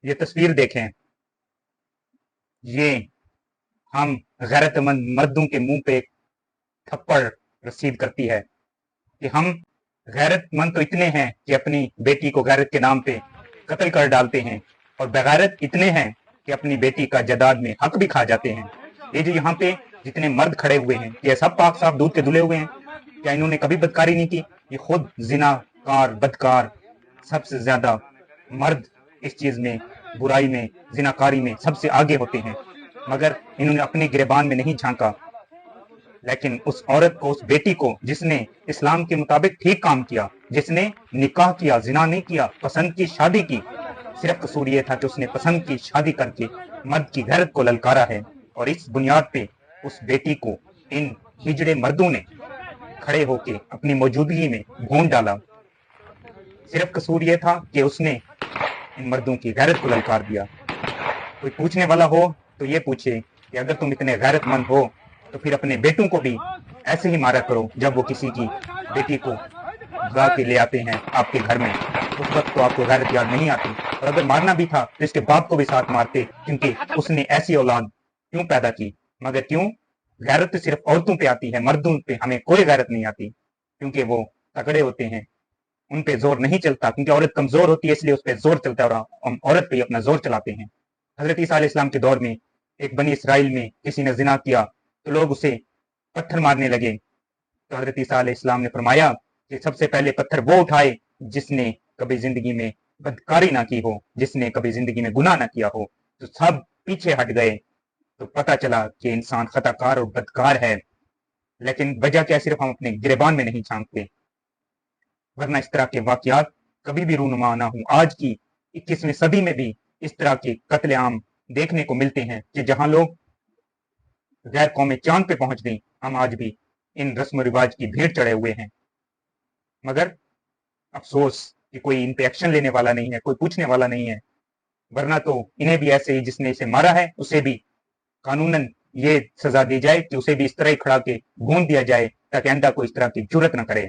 ये तस्वीर देखें, ये हम गैरतमंद मर्दों के मुंह पे थप्पड़ रसीद करती है कि हम गैरतमंद तो इतने हैं कि अपनी बेटी को गैरत के नाम पे कत्ल कर डालते हैं, और बेगैरत इतने हैं कि अपनी बेटी का जदाद में हक भी खा जाते हैं। ये जो यहाँ पे जितने मर्द खड़े हुए हैं, ये सब पाक साफ दूध के धुले हुए हैं? क्या इन्होंने कभी बदकारी नहीं की? ये खुद जिनाकार, बदकार, सबसे ज्यादा मर्द इस चीज में, बुराई में, जिनाकारी में सबसे आगे होते हैं, मगर इन्होंने अपने गिरेबान में नहीं झांका। लेकिन उस औरत को, उस बेटी को जिसने इस्लाम के मुताबिक ठीक काम किया, जिसने निकाह किया, जिना नहीं किया, पसंद की शादी की, सिर्फ कसूर ये था कि उसने पसंद की शादी करके मर्द की गैरत को ललकारा है, और इस बुनियाद पे उस बेटी को इन हिजड़े मर्दों ने खड़े होके अपनी मौजूदगी में भून डाला। सिर्फ कसूर ये था कि उसने इन मर्दों की गैरत को ललकार दिया। कोई पूछने वाला हो तो ये पूछे कि अगर तुम इतने गैरतमंद हो तो फिर अपने बेटों को भी ऐसे ही मारा करो जब वो किसी की बेटी को भगा के ले आते हैं आपके घर में। उस वक्त तो आपको गैरत याद नहीं आती, और अगर मारना भी था तो इसके बाप को भी साथ मारते, क्योंकि उसने ऐसी औलाद क्यों पैदा की। मगर क्यों गैरत तो सिर्फ औरतों पे आती है, मर्दों पे हमें कोई गैरत नहीं आती, क्योंकि वो तगड़े होते हैं, उन पे जोर नहीं चलता, क्योंकि औरत कमजोर होती है इसलिए उस पर जोर चलता है, और हम औरत पे अपना जोर चलाते हैं। हजरत ईसा अलैहिस्सलाम के दौर में एक बनी इसराइल में किसी ने जिना किया तो लोग उसे पत्थर मारने लगे, तो हजरत ईसा अलैहिस्सलाम ने फरमाया कि सबसे पहले पत्थर वो उठाए जिसने कभी जिंदगी में बदकारी ना की हो, जिसने कभी जिंदगी में गुनाह ना किया हो। तो सब पीछे हट गए, तो पता चला कि इंसान खताकार और बदकार है, लेकिन वजह क्या, सिर्फ हम अपने गिरेबान में नहीं झांकते, वरना इस तरह के वाकयात कभी भी रूनुमा ना हो। आज की 21वीं सदी में भी इस तरह के कत्लेआम देखने को मिलते हैं कि जहां लोग गैर कौमें चांद पे पहुंच गई, हम आज भी इन रस्म रिवाज की भीड़ चढ़े हुए हैं। मगर अफसोस कि कोई इन पे एक्शन लेने वाला नहीं है, कोई पूछने वाला नहीं है, वरना तो इन्हें भी ऐसे ही जिसने इसे मारा है उसे भी कानूनन ये सजा दी जाए कि उसे भी इस तरह ही खड़ा के भून दिया जाए, ताकि आइंदा कोई इस तरह की जुर्रत न करे।